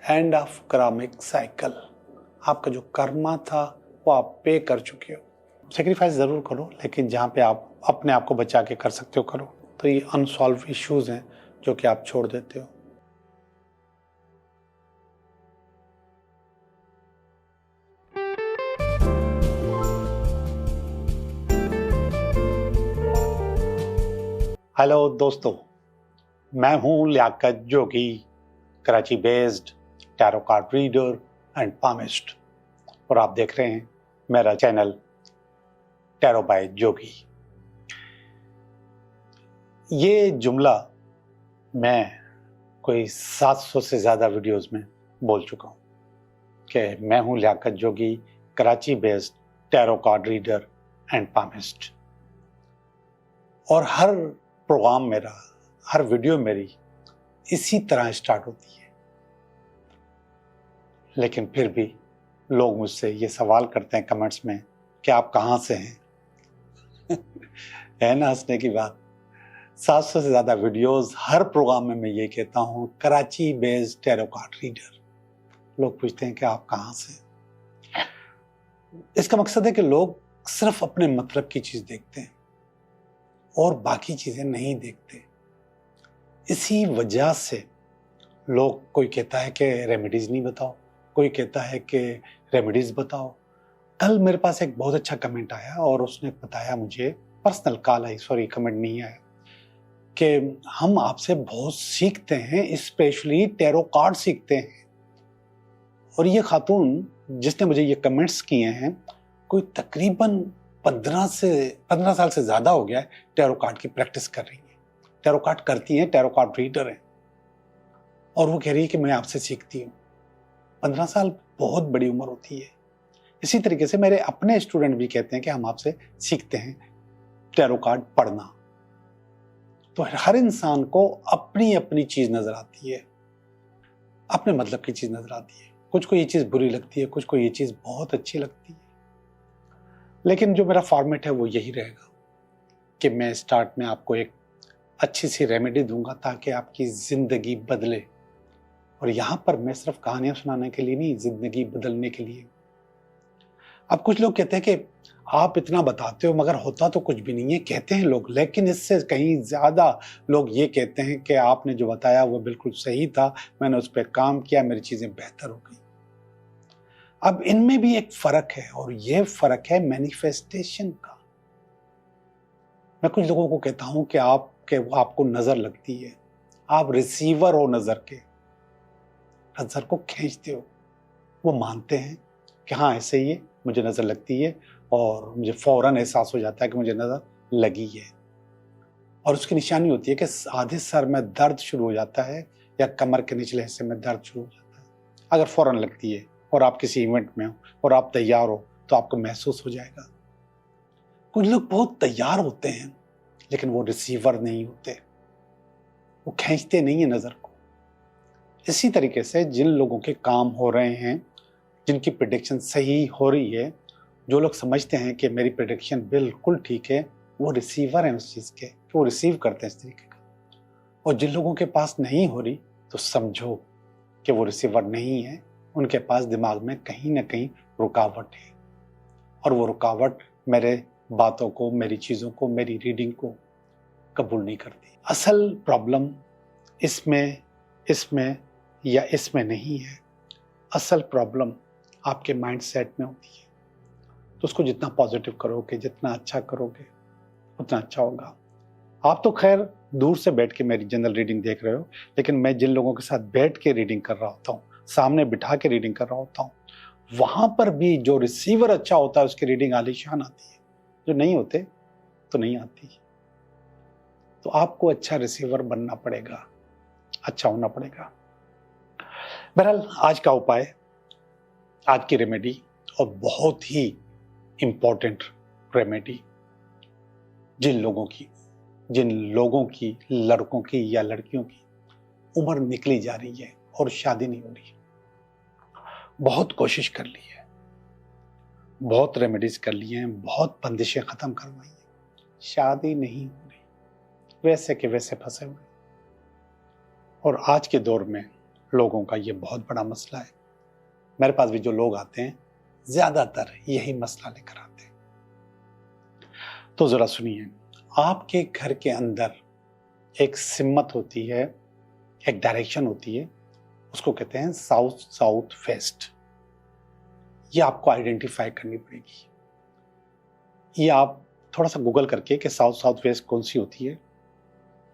End of करामिक cycle. आपका जो कर्मा था वो आप पे कर चुके हो। सेक्रीफाइस ज़रूर करो, लेकिन जहाँ पे आप अपने आप को बचा के कर सकते हो करो। तो ये अनसॉल्व इश्यूज हैं जो कि आप छोड़ देते हो। हेलो दोस्तों, मैं हूं Liaqat Jogi, Karachi based tarot card reader and palmist, और आप देख रहे हैं मेरा चैनल टैरो बाय जोगी। ये जुमला मैं कोई 700 से ज़्यादा वीडियोस में बोल चुका हूँ कि मैं हूँ Liaqat Jogi, Karachi based tarot card reader and palmist. और हर प्रोग्राम मेरा, हर वीडियो मेरी इसी तरह स्टार्ट होती है। लेकिन फिर भी लोग मुझसे ये सवाल करते हैं कमेंट्स में कि आप कहाँ से हैं। है ना हंसने की बात। 700 से ज़्यादा वीडियोस, हर प्रोग्राम में मैं ये कहता हूँ Karachi based tarot card reader. लोग पूछते हैं कि आप कहाँ से हैं। इसका मकसद है कि लोग सिर्फ अपने मतलब की चीज़ देखते हैं और बाकी चीज़ें नहीं देखते। इसी वजह से लोग, कोई कहता है कि रेमेडीज नहीं बताओ, कोई कहता है कि रेमेडीज बताओ। कल मेरे पास एक बहुत अच्छा कमेंट आया और उसने बताया मुझे, पर्सनल कॉल आई, सॉरी कमेंट नहीं आया, कि हम आपसे बहुत सीखते हैं, स्पेशली टैरो कार्ड सीखते हैं। और ये खातून जिसने मुझे ये कमेंट्स किए हैं, कोई तकरीबन 15 साल से ज़्यादा हो गया है टैरो कार्ड की प्रैक्टिस कर रही है, टैरो कार्ड करती हैं, टैरो कार्ड रीडर हैं, और वो कह रही है कि मैं आपसे सीखती हूँ। 15 साल बहुत बड़ी उम्र होती है। इसी तरीके से मेरे अपने स्टूडेंट भी कहते हैं कि हम आपसे सीखते हैं टैरो कार्ड पढ़ना। तो हर इंसान को अपनी अपनी चीज नजर आती है, अपने मतलब की चीज नजर आती है। कुछ को ये चीज बुरी लगती है, कुछ को ये चीज बहुत अच्छी लगती है। लेकिन जो मेरा फॉर्मेट है वो यही रहेगा कि मैं स्टार्ट में आपको एक अच्छी सी रेमेडी दूंगा ताकि आपकी जिंदगी बदले। और यहां पर मैं सिर्फ कहानियां सुनाने के लिए नहीं, जिंदगी बदलने के लिए। अब कुछ लोग कहते हैं कि आप इतना बताते हो मगर होता तो कुछ भी नहीं है, कहते हैं लोग। लेकिन इससे कहीं ज्यादा लोग ये कहते हैं कि आपने जो बताया वो बिल्कुल सही था, मैंने उस पर काम किया, मेरी चीजें बेहतर हो गई। अब इनमें भी एक फर्क है, और ये फर्क है मैनिफेस्टेशन का। मैं कुछ लोगों को कहता हूं कि आपको नजर लगती है, आप रिसीवर हो नजर के, नजर को खींचते हो। वो मानते हैं कि हाँ ऐसे ही है, मुझे नजर लगती है, और मुझे फौरन एहसास हो जाता है कि मुझे नजर लगी है। और उसकी निशानी होती है कि आधे सर में दर्द शुरू हो जाता है या कमर के निचले हिस्से में दर्द शुरू हो जाता है। अगर फौरन लगती है और आप किसी इवेंट में हो और आप तैयार हो तो आपको महसूस हो जाएगा। कुछ लोग बहुत तैयार होते हैं लेकिन वो रिसीवर नहीं होते, वो खींचते नहीं है नजर को। इसी तरीके से जिन लोगों के काम हो रहे हैं, जिनकी प्रेडिक्शन सही हो रही है, जो लोग समझते हैं कि मेरी प्रेडिक्शन बिल्कुल ठीक है, वो रिसीवर हैं उस चीज़ के, वो रिसीव करते हैं इस तरीके का। और जिन लोगों के पास नहीं हो रही तो समझो कि वो रिसीवर नहीं है, उनके पास दिमाग में कहीं ना कहीं रुकावट है, और वो रुकावट मेरे बातों को, मेरी चीज़ों को, मेरी रीडिंग को कबूल नहीं करती। असल प्रॉब्लम इसमें या इसमें नहीं है, असल प्रॉब्लम आपके माइंड सेट में होती है। तो उसको जितना पॉजिटिव करोगे, जितना अच्छा करोगे, उतना अच्छा होगा। आप तो खैर दूर से बैठ के मेरी जनरल रीडिंग देख रहे हो, लेकिन मैं जिन लोगों के साथ बैठ के रीडिंग कर रहा होता हूँ, सामने बिठा के रीडिंग कर रहा होता हूँ, वहां पर भी जो रिसीवर अच्छा होता है उसकी रीडिंग आलीशान आती है, जो नहीं होते तो नहीं आती। तो आपको अच्छा रिसीवर बनना पड़ेगा, अच्छा होना पड़ेगा। बहरहाल आज का उपाय, आज की रेमेडी, और बहुत ही इंपॉर्टेंट रेमेडी, जिन लोगों की लड़कों की या लड़कियों की उम्र निकली जा रही है और शादी नहीं हो रही, बहुत कोशिश कर ली है, बहुत रेमेडीज कर ली हैं, बहुत बंदिशें खत्म करवाई हैं, शादी नहीं हो रही, वैसे के वैसे फंसे हुए। और आज के दौर में लोगों का ये बहुत बड़ा मसला है। मेरे पास भी जो लोग आते हैं ज्यादातर यही मसला लेकर आते हैं। तो जरा सुनिए, आपके घर के अंदर एक सिमत होती है, एक डायरेक्शन होती है, उसको कहते हैं साउथ साउथ वेस्ट। ये आपको आइडेंटिफाई करनी पड़ेगी। ये आप थोड़ा सा गूगल करके कि साउथ साउथ वेस्ट कौन सी होती है,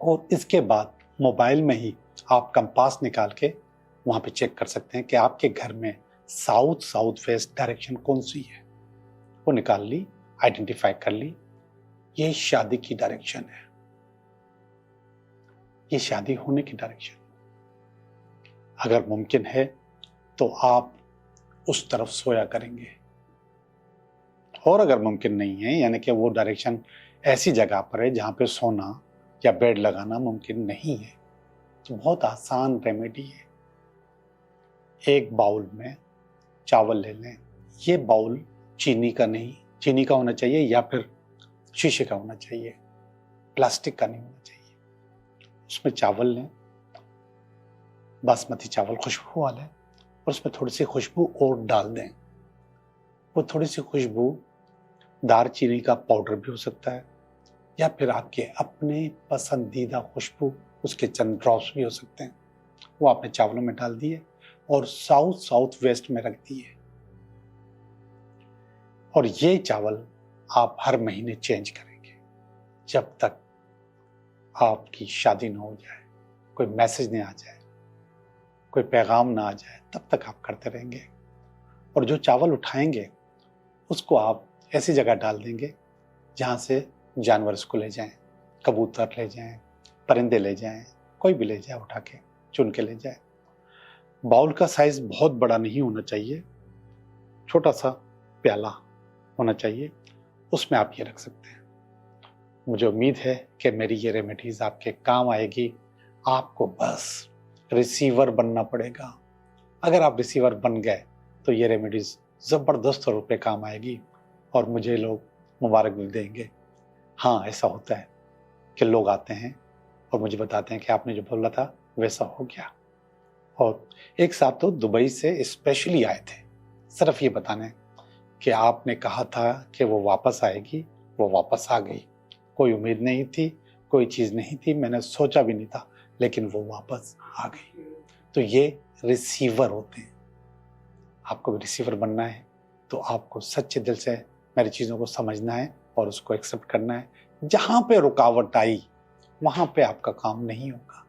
और इसके बाद मोबाइल में ही आप कंपास निकाल के वहां पे चेक कर सकते हैं कि आपके घर में साउथ साउथ वेस्ट डायरेक्शन कौन सी है। वो निकाल ली, आइडेंटिफाई कर ली, ये शादी की डायरेक्शन है, ये शादी होने की डायरेक्शन। अगर मुमकिन है तो आप उस तरफ सोया करेंगे, और अगर मुमकिन नहीं है, यानी कि वो डायरेक्शन ऐसी जगह पर है जहां पे सोना या बेड लगाना मुमकिन नहीं है, तो बहुत आसान रेमेडी है। एक बाउल में चावल ले लें। ये बाउल चीनी का नहीं, चीनी का होना चाहिए या फिर शीशे का होना चाहिए, प्लास्टिक का नहीं होना चाहिए। उसमें चावल लें, बासमती चावल खुशबू वाले, और उसमें थोड़ी सी खुशबू और डाल दें। वो थोड़ी सी खुशबू दारचीनी का पाउडर भी हो सकता है, या फिर आपके अपने पसंदीदा खुशबू उसके चंद ड्रॉप्स भी हो सकते हैं। वो आपने चावलों में डाल दिए और साउथ साउथ वेस्ट में रख दिए। और ये चावल आप हर महीने चेंज करेंगे जब तक आपकी शादी ना हो जाए, कोई मैसेज नहीं आ जाए, कोई पैगाम ना आ जाए, तब तक आप करते रहेंगे। और जो चावल उठाएंगे उसको आप ऐसी जगह डाल देंगे जहां से जानवर उसको ले जाएं, कबूतर ले जाएं, परिंदे ले जाएं, कोई भी ले जाए, उठा के चुन के ले जाए। बाउल का साइज बहुत बड़ा नहीं होना चाहिए, छोटा सा प्याला होना चाहिए, उसमें आप ये रख सकते हैं। मुझे उम्मीद है कि मेरी ये रेमेडीज आपके काम आएगी। आपको बस रिसीवर बनना पड़ेगा। अगर आप रिसीवर बन गए तो ये रेमेडीज जबरदस्त रूप पे काम आएगी और मुझे लोग मुबारक भी देंगे। हाँ, ऐसा होता है कि लोग आते हैं और मुझे बताते हैं कि आपने जो बोला था वैसा हो गया। और एक साहब तो दुबई से स्पेशली आए थे सिर्फ ये बताने कि आपने कहा था कि वो वापस आएगी, वो वापस आ गई। कोई उम्मीद नहीं थी, कोई चीज़ नहीं थी, मैंने सोचा भी नहीं था, लेकिन वो वापस आ गई। तो ये रिसीवर होते हैं। आपको भी रिसीवर बनना है तो आपको सच्चे दिल से मेरी चीज़ों को समझना है और उसको एक्सेप्ट करना है। जहाँ पे रुकावट आई वहाँ पे आपका काम नहीं होगा,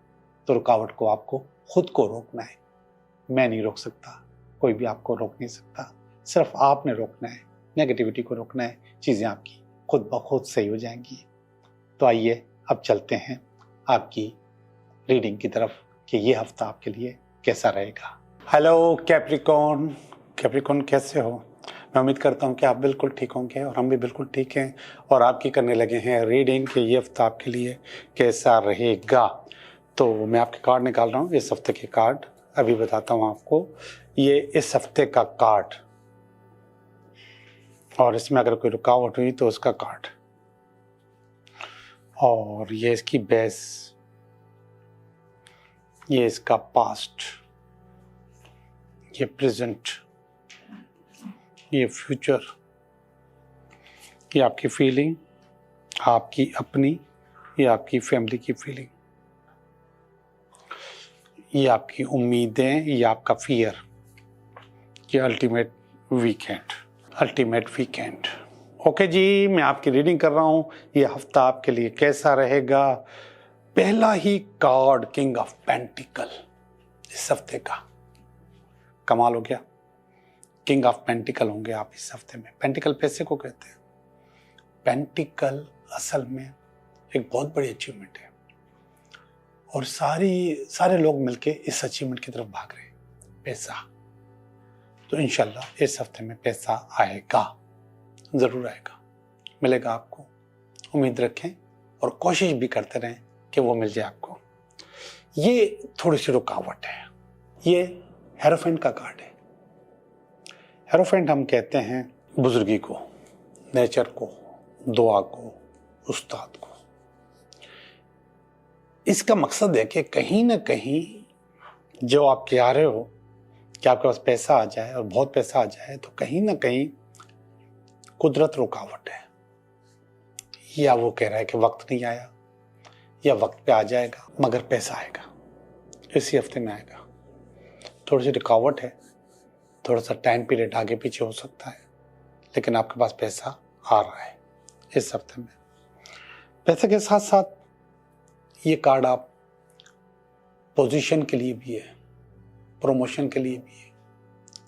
तो रुकावट को आपको खुद को रोकना है। मैं नहीं रोक सकता, कोई भी आपको रोक नहीं सकता, सिर्फ आपने रोकना है, नेगेटिविटी को रोकना है। चीज़ें आपकी खुद ब खुद सही हो जाएंगी। तो आइए अब चलते हैं आपकी रीडिंग की तरफ कि ये हफ्ता आपके लिए कैसा रहेगा। हेलो कैप्रिकॉर्न, कैप्रिकॉर्न कैसे हो? मैं उम्मीद करता हूँ कि आप बिल्कुल ठीक होंगे और हम भी बिल्कुल ठीक हैं और आपकी करने लगे हैं रीडिंग कि ये हफ्ता आपके लिए कैसा रहेगा। तो मैं आपके कार्ड निकाल रहा हूँ, इस हफ्ते के कार्ड अभी बताता हूँ आपको। ये इस हफ्ते का कार्ड, और इसमें अगर कोई रुकावट हुई तो उसका कार्ड, और ये इसकी बेस, ये इसका पास्ट, ये प्रेजेंट, ये फ्यूचर, ये आपकी फीलिंग, आपकी अपनी, ये आपकी फैमिली की फीलिंग, ये आपकी उम्मीदें, ये आपका फियर, ये ultimate weekend, ultimate weekend. Okay जी, मैं आपकी रीडिंग कर रहा हूँ ये हफ्ता आपके लिए कैसा रहेगा। पहला ही कार्ड किंग ऑफ पेंटिकल इस हफ्ते का, कमाल हो गया। किंग ऑफ पेंटिकल होंगे आप इस हफ्ते में। पेंटिकल पैसे को कहते हैं। पेंटिकल असल में एक बहुत बड़ी अचीवमेंट है और सारे लोग मिलके इस अचीवमेंट की तरफ भाग रहे हैं, पैसा। तो इंशाल्लाह इस हफ्ते में पैसा आएगा, जरूर आएगा, मिलेगा आपको। उम्मीद रखें और कोशिश भी करते रहें कि वो मिल जाए आपको। ये थोड़ी सी रुकावट है। ये हेरोफेंट का कार्ड है। हेरोफेंट हम कहते हैं बुजुर्गी को, नेचर को, दुआ को, उस्ताद को। इसका मकसद है कि कहीं ना कहीं जो आप चाह रहे हो कि आपके पास पैसा आ जाए और बहुत पैसा आ जाए, तो कहीं ना कहीं कुदरत रुकावट है, या वो कह रहा है कि वक्त नहीं आया, या वक्त पे आ जाएगा मगर पैसा आएगा, इसी हफ्ते में आएगा। थोड़ी सी रुकावट है, थोड़ा सा टाइम पीरियड आगे पीछे हो सकता है, लेकिन आपके पास पैसा आ रहा है इस हफ्ते में। पैसे के साथ साथ ये कार्ड आप पोजीशन के लिए भी है, प्रमोशन के लिए भी है,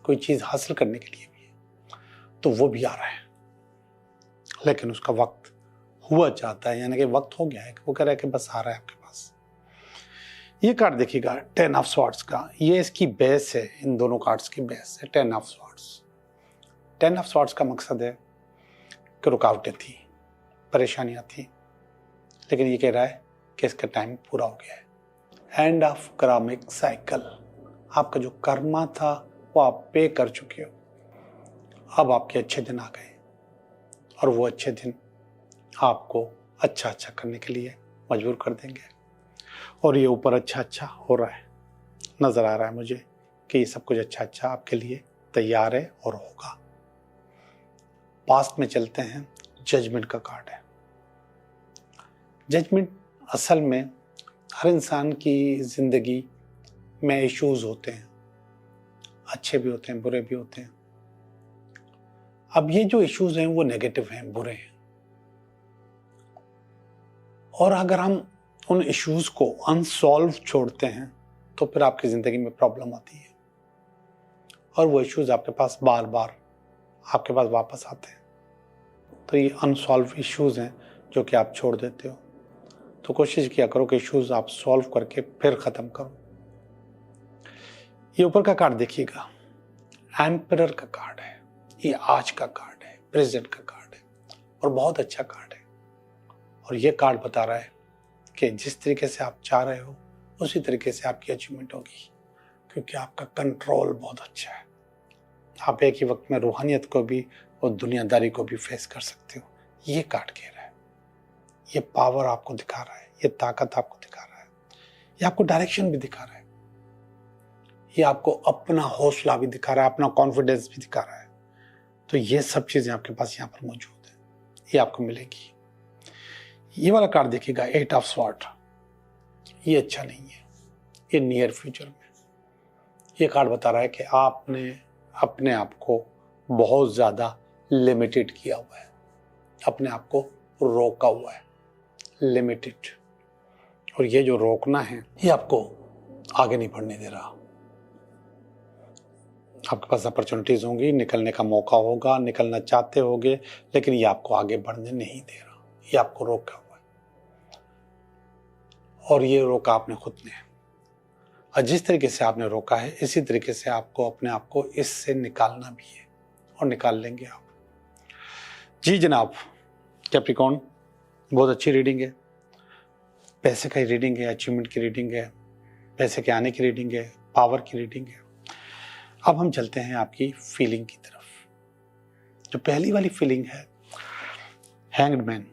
कोई चीज हासिल करने के लिए भी है, तो वो भी आ रहा है, लेकिन उसका वक्त हुआ चाहता है, यानी कि वक्त हो गया है, वो कह रहा है कि बस आ रहा है आपके पास। ये कार्ड देखिएगा 10 ऑफ स्वॉर्ड्स का, ये इसकी बेस है, इन दोनों कार्ड्स की बेस है 10 ऑफ स्वॉर्ड्स। 10 ऑफ स्वॉर्ड्स का मकसद है कि रुकावटें थी, परेशानियां थी, लेकिन ये कह रहा है कि इसका टाइम पूरा हो गया है। एंड ऑफ करामिक साइकिल, आपका जो कर्मा था वो आप पे कर चुके हो, अब आपके अच्छे दिन आ गए, और वो अच्छे दिन आपको अच्छा अच्छा करने के लिए मजबूर कर देंगे। और ये ऊपर अच्छा अच्छा हो रहा है, नजर आ रहा है मुझे कि ये सब कुछ अच्छा अच्छा आपके लिए तैयार है और होगा। पास्ट में चलते हैं, जजमेंट का कार्ड है। जजमेंट असल में हर इंसान की जिंदगी में इश्यूज होते हैं, अच्छे भी होते हैं, बुरे भी होते हैं। अब ये जो इश्यूज हैं वो नेगेटिव हैं, बुरे हैं, और अगर हम उन इश्यूज को अनसॉल्व छोड़ते हैं तो फिर आपकी जिंदगी में प्रॉब्लम आती है, और वो इश्यूज आपके पास बार बार आपके पास वापस आते हैं। तो ये अनसॉल्व इश्यूज हैं जो कि आप छोड़ देते हो, तो कोशिश किया करो कि इश्यूज आप सॉल्व करके फिर खत्म करो। ये ऊपर का कार्ड देखिएगा, एम्परर का कार्ड है, ये आज का कार्ड है, प्रेजेंट का कार्ड है, और बहुत अच्छा कार्ड है। और ये कार्ड बता रहा है कि जिस तरीके से आप चाह रहे हो उसी तरीके से आपकी अचीवमेंट होगी, क्योंकि आपका कंट्रोल बहुत अच्छा है। आप एक ही वक्त में रूहानियत को भी और दुनियादारी को भी फेस कर सकते हो, ये कार्ड कह रहा है। ये पावर आपको दिखा रहा है, ये ताकत आपको दिखा रहा है, ये आपको डायरेक्शन भी दिखा रहा है, ये आपको अपना हौसला भी दिखा रहा है, अपना कॉन्फिडेंस भी दिखा रहा है। तो ये सब चीजें आपके पास यहाँ पर मौजूद है, ये आपको मिलेगी। ये वाला कार्ड देखिएगा 8 ऑफ स्वॉर्ड, ये अच्छा नहीं है, ये नियर फ्यूचर में। ये कार्ड बता रहा है कि आपने अपने आप को बहुत ज्यादा लिमिटेड किया हुआ है, अपने आप को रोका हुआ है, लिमिटेड। और ये जो रोकना है ये आपको आगे नहीं बढ़ने दे रहा। आपके पास अपॉर्चुनिटीज होंगी, निकलने का मौका होगा, निकलना चाहते होगे, लेकिन ये आपको आगे बढ़ने नहीं दे रहा, ये आपको रोका हुआ है, और ये रोका आपने खुद ने। और जिस तरीके से आपने रोका है इसी तरीके से आपको अपने आप को इससे निकालना भी है, और निकाल लेंगे आप। जी जनाब, कैप्रिकॉर्न बहुत अच्छी रीडिंग है, पैसे की रीडिंग है, अचीवमेंट की रीडिंग है, पैसे के आने की रीडिंग है, पावर की रीडिंग है। अब हम चलते हैं आपकी फीलिंग की तरफ। जो पहली वाली फीलिंग है हैंग्ड मैन,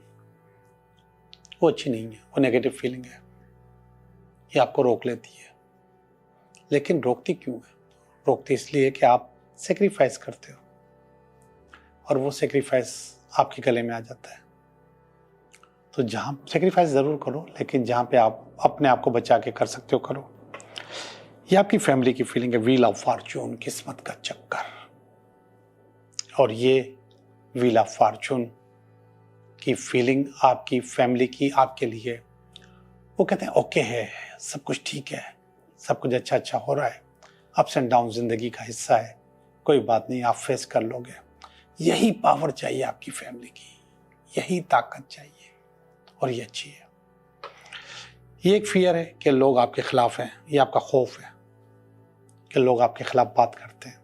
वो अच्छी नहीं है, वो नेगेटिव फीलिंग है, ये आपको रोक लेती है। लेकिन रोकती क्यों है? रोकती इसलिए कि आप सेक्रीफाइस करते हो, और वो सेक्रीफाइस आपके गले में आ जाता है। तो जहां सेक्रीफाइस जरूर करो, लेकिन जहां पे आप अपने आप को बचा के कर सकते हो करो। ये आपकी फैमिली की फीलिंग है, व्हील ऑफ फॉर्चून, किस्मत का चक्कर। और ये व्हील ऑफ फॉर्चून की फीलिंग आपकी फैमिली की आपके लिए, वो कहते हैं ओके है, सब कुछ ठीक है, सब कुछ अच्छा अच्छा हो रहा है, अप्स एंड डाउन जिंदगी का हिस्सा है, कोई बात नहीं, आप फेस कर लोगे। यही पावर चाहिए आपकी फैमिली की, यही ताकत चाहिए, और ये अच्छी है। ये एक फियर है कि लोग आपके खिलाफ हैं, ये आपका खौफ है कि लोग आपके खिलाफ बात करते हैं,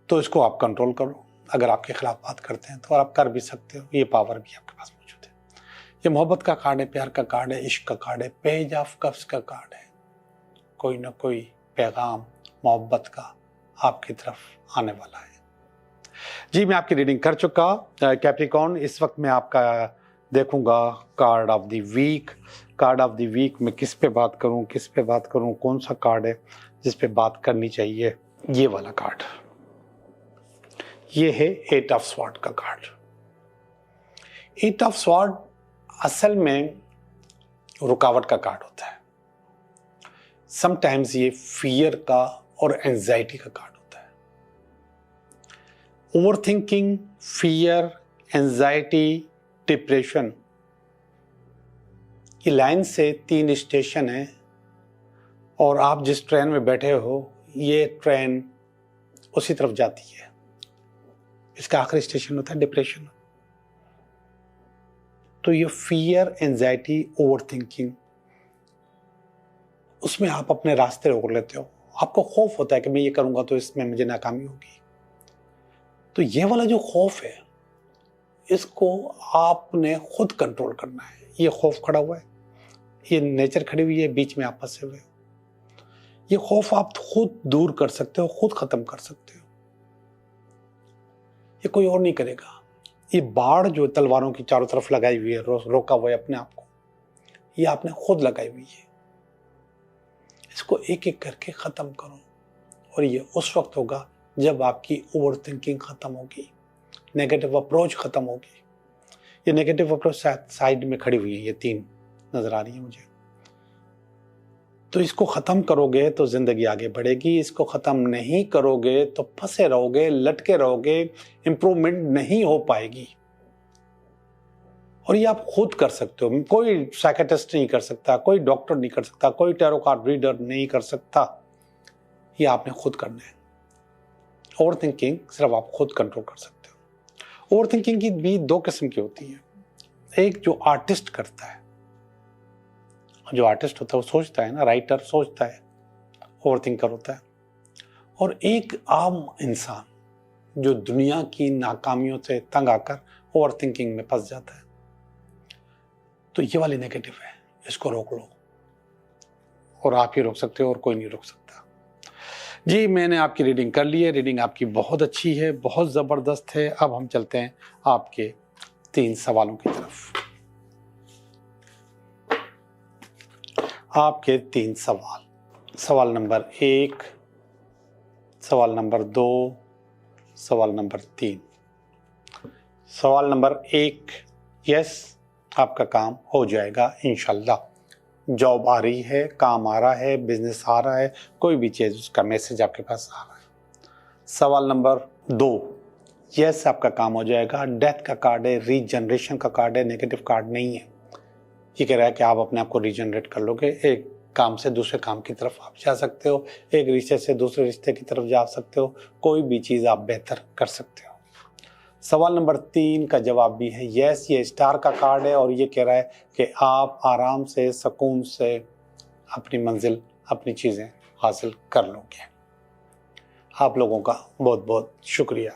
तो इसको आप कंट्रोल करो। अगर आपके खिलाफ बात करते हैं तो आप कर भी सकते हो, ये पावर भी आपके पास मौजूद है। ये मोहब्बत का कार्ड है, प्यार का कार्ड है, इश्क का कार्ड है, पेज ऑफ कप्स का कार्ड है। कोई ना कोई पैगाम मोहब्बत का आपकी तरफ आने वाला है। जी, मैं आपकी रीडिंग कर चुका कैप्रिकॉर्न। इस वक्त मैं आपका देखूंगा card of the week, card of the week में किस पे बात करूं, कौन सा कार्ड है जिस पे बात करनी चाहिए। ये वाला कार्ड, ये है 8 ऑफ स्वॉर्ड का कार्ड। 8 ऑफ स्वॉर्ड असल में रुकावट का कार्ड होता है। समटाइम्स ये फियर का और एंजाइटी का कार्ड होता है। Over thinking, fear, anxiety, depression, ये लाइन से 3 स्टेशन है और आप जिस ट्रेन में बैठे हो ये ट्रेन उसी तरफ जाती है। इसका आखिरी स्टेशन होता है डिप्रेशन। तो ये फियर, एंजाइटी, ओवर थिंकिंग, उसमें आप अपने रास्ते रोक लेते हो। आपको खौफ होता है कि मैं ये करूंगा तो इसमें मुझे नाकामी होगी। तो ये वाला जो खौफ है इसको आपने खुद कंट्रोल करना है। ये खौफ खड़ा हुआ है, ये नेचर खड़ी हुई है, बीच में आप फंसे हुए हो। ये खौफ आप खुद दूर कर सकते हो, खुद खत्म कर सकते हो। ये कोई और नहीं करेगा। ये बाढ़ जो तलवारों की चारों तरफ लगाई हुई है, रोका हुआ है अपने आप को, ये आपने खुद लगाई हुई है। इसको एक एक करके खत्म करो और ये उस वक्त होगा जब आपकी ओवर थिंकिंग खत्म होगी, नेगेटिव अप्रोच खत्म होगी। ये नेगेटिव अप्रोच साइड में खड़ी हुई है, ये 3 नजर आ रही है मुझे। तो इसको खत्म करोगे तो जिंदगी आगे बढ़ेगी। इसको खत्म नहीं करोगे तो फंसे रहोगे, लटके रहोगे, इंप्रूवमेंट नहीं हो पाएगी। और ये आप खुद कर सकते हो। कोई साइकियाट्रिस्ट नहीं कर सकता, कोई डॉक्टर नहीं कर सकता, कोई टैरो कार्ड रीडर नहीं कर सकता। ये आपने खुद करना है। ओवर थिंकिंग सिर्फ आप खुद कंट्रोल कर सकते हो। ओवर थिंकिंग की भी 2 किस्म की होती है। एक जो आर्टिस्ट करता है, जो आर्टिस्ट होता है वो सोचता है ना, राइटर सोचता है, ओवर थिंकर होता है। और एक आम इंसान जो दुनिया की नाकामियों से तंग आकर ओवर थिंकिंग में फंस जाता है। तो ये वाली नेगेटिव है, इसको रोक लो। और आप ही रोक सकते हो और कोई नहीं रोक सकता। जी, मैंने आपकी रीडिंग कर ली है। रीडिंग आपकी बहुत अच्छी है, बहुत ज़बरदस्त है। अब हम चलते हैं आपके 3 सवालों की तरफ। आपके 3 सवाल। सवाल नंबर 1, सवाल नंबर 2, सवाल नंबर 3। सवाल नंबर 1, यस, आपका काम हो जाएगा इंशाल्लाह। जॉब आ रही है, काम आ रहा है, बिजनेस आ रहा है, कोई भी चीज़ उसका मैसेज आपके पास आ रहा है। सवाल नंबर 2, यस, आपका काम हो जाएगा। डेथ का कार्ड है, रीजनरेशन का कार्ड है, नेगेटिव कार्ड नहीं है। ये कह रहा है कि आप अपने आप को रीजनरेट कर लोगे। एक काम से दूसरे काम की तरफ आप जा सकते हो, एक रिश्ते से दूसरे रिश्ते की तरफ जा सकते हो, कोई भी चीज़ आप बेहतर कर सकते हो। सवाल नंबर 3 का जवाब भी है यस। ये स्टार का कार्ड है और ये कह रहा है कि आप आराम से, सुकून से अपनी मंजिल, अपनी चीज़ें हासिल कर लोगे। आप लोगों का बहुत बहुत शुक्रिया।